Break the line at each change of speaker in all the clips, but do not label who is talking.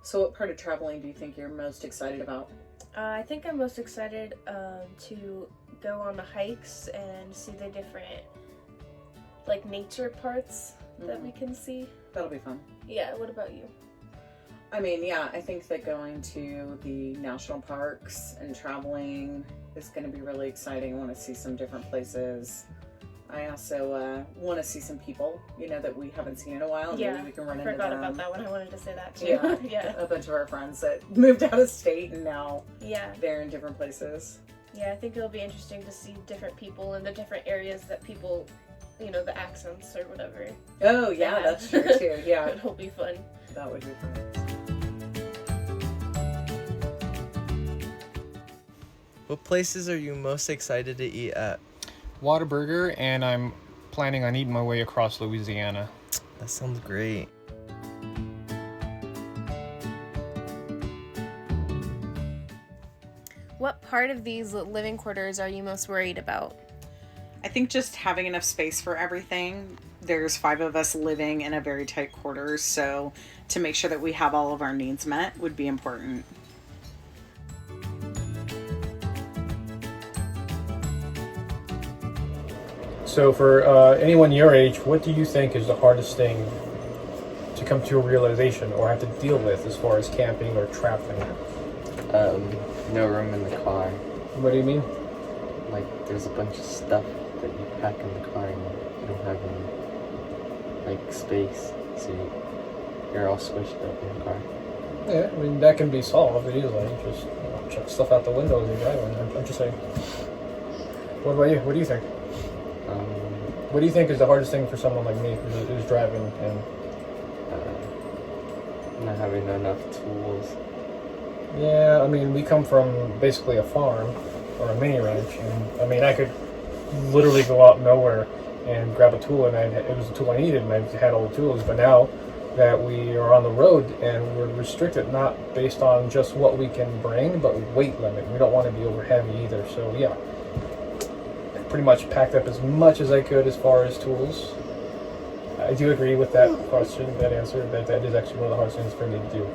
So what part of traveling do you think you're most excited about?
I think I'm most excited to go on the hikes and see the different, like, nature parts that we can see.
That'll be fun.
Yeah, what about you?
I mean, yeah, I think that going to the national parks and traveling is going to be really exciting. I want to see some different places. I also want to see some people, that we haven't seen in a while. And maybe we can run into them.
I forgot about that one. I wanted to say that too.
Yeah,
Yeah.
A bunch of our friends that moved out of state and now
Yeah.
they're in different places.
Yeah, I think it'll be interesting to see different people in the different areas that people, the accents or whatever.
Oh, yeah, that's true too. Yeah.
It'll be fun.
That would be fun.
What places are you most excited to eat at?
Whataburger, and I'm planning on eating my way across Louisiana.
That sounds great.
What part of these living quarters are you most worried about?
I think just having enough space for everything. There's 5 of us living in a very tight quarters, so to make sure that we have all of our needs met would be important.
So for anyone your age, what do you think is the hardest thing to come to a realization or have to deal with as far as camping or traveling?
No room in the car.
What do you mean?
Like, there's a bunch of stuff that you pack in the car and you don't have any, like, space. So you're all squished up in the car.
Yeah, I mean, that can be solved easily. Just chuck stuff out the window as you're driving. I'm just saying. What about you? What do you think? What do you think is the hardest thing for someone like me who's driving and
not having enough tools?
Yeah, I mean, we come from basically a farm or a mini ranch, and I mean, I could literally go out nowhere and grab a tool, and it was the tool I needed, and I had all the tools. But now that we are on the road and we're restricted not based on just what we can bring, but weight limit. We don't want to be over heavy either. So yeah, I pretty much packed up as much as I could as far as tools. I do agree with that question, that answer, that is actually one of the hardest things for me to do.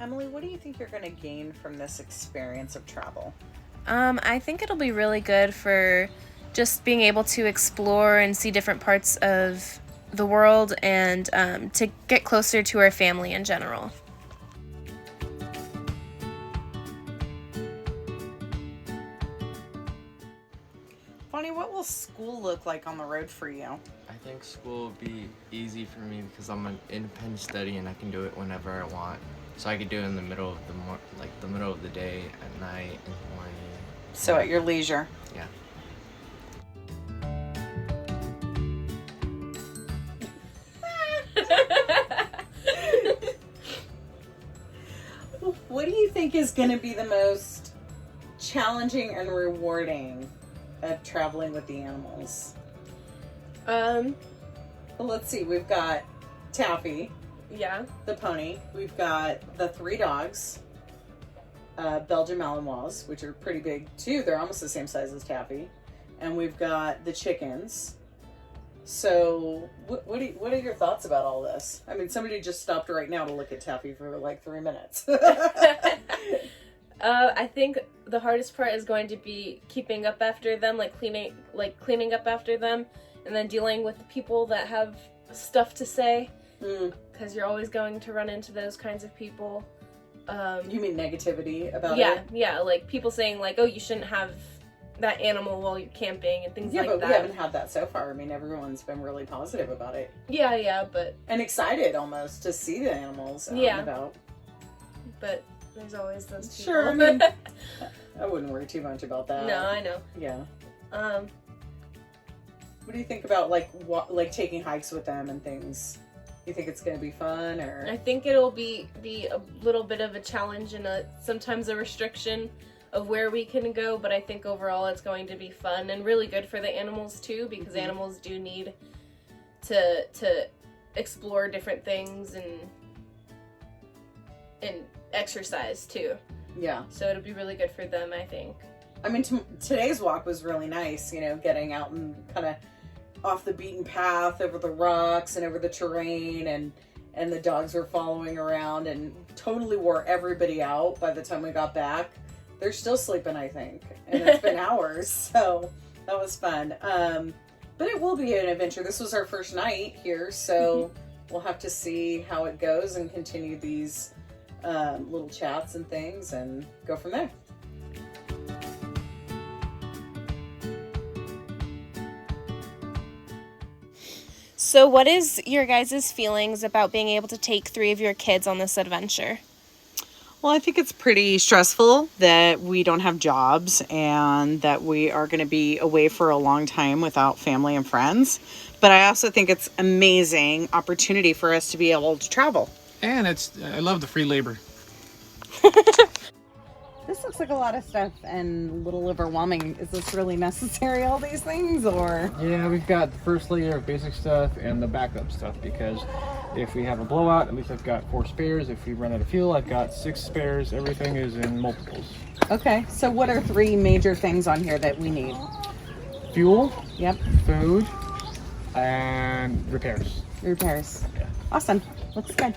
Emily, what do you think you're going to gain from this experience of travel?
I think it'll be really good for just being able to explore and see different parts of the world and to get closer to our family in general.
Bonnie, what will school look like on the road for you?
I think school will be easy for me because I'm an independent study and I can do it whenever I want. So I could do it in the middle of the middle of the day, at night, in the morning.
So at your leisure.
Yeah.
What do you think is going to be the most challenging and rewarding of traveling with the animals? Well, let's see. We've got Taffy,
Yeah.
the pony. We've got the 3 dogs, Belgian Malinois, which are pretty big too. They're almost the same size as Taffy. And we've got the chickens. So, what are your thoughts about all this? I mean, somebody just stopped right now to look at Taffy for like 3 minutes.
I think the hardest part is going to be keeping up after them, cleaning up after them, and then dealing with the people that have stuff to say, because you're always going to run into those kinds of people.
You mean negativity about
yeah,
it?
Yeah, like people saying like, oh, you shouldn't have that animal while you're camping and things like that.
Yeah, but we haven't had that so far. I mean, everyone's been really positive about it.
Yeah, but...
And excited almost to see the animals out and about.
But there's always those people.
Sure, I mean, I wouldn't worry too much about that.
No, I know.
Yeah.
What
do you think about like taking hikes with them and things? You think it's going to be fun, or?
I think it'll be a little bit of a challenge and sometimes a restriction of where we can go, but I think overall it's going to be fun and really good for the animals too, because animals do need to explore different things and exercise too.
Yeah.
So it'll be really good for them, I think.
I mean, today's walk was really nice, getting out and kind of off the beaten path over the rocks and over the terrain, and the dogs were following around and totally wore everybody out by the time we got back. They're still sleeping, I think, and it's been hours, so that was fun. But it will be an adventure. This was our first night here, so we'll have to see how it goes and continue these little chats and things and go from there.
So what is your guys' feelings about being able to take 3 of your kids on this adventure?
Well, I think it's pretty stressful that we don't have jobs and that we are going to be away for a long time without family and friends. But I also think it's amazing opportunity for us to be able to travel.
And I love the free labor.
This looks like a lot of stuff and a little overwhelming. Is this really necessary, all these things, or?
Yeah, we've got the first layer of basic stuff and the backup stuff, because if we have a blowout, at least I've got 4 spares. If we run out of fuel, I've got 6 spares. Everything is in multiples.
Okay, so what are 3 major things on here that we need?
Fuel,
Yep,
food, and repairs.
repairs.
Yeah.
Awesome, looks good.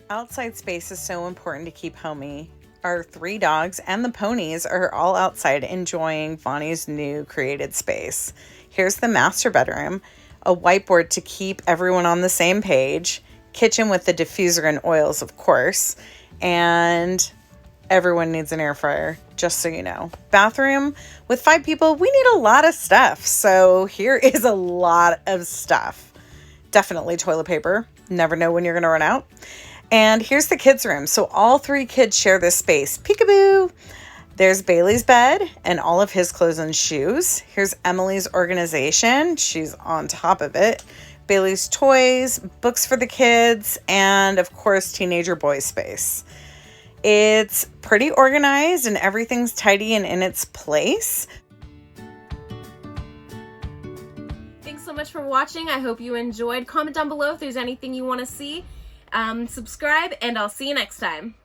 Outside space is so important to keep homey. Our 3 dogs and the ponies are all outside enjoying Bonnie's new created space. Here's the master bedroom, a whiteboard to keep everyone on the same page, kitchen with the diffuser and oils, of course, and everyone needs an air fryer, just so you know. Bathroom, with 5 people, we need a lot of stuff, so here is a lot of stuff. Definitely toilet paper. Never know when you're going to run out. And here's the kids' room. So all 3 kids share this space. Peekaboo! There's Bailey's bed and all of his clothes and shoes. Here's Emily's organization. She's on top of it. Bailey's toys, books for the kids, and of course, teenager boy space. It's pretty organized and everything's tidy and in its place.
Thanks so much for watching. I hope you enjoyed. Comment down below if there's anything you want to see. Subscribe, and I'll see you next time.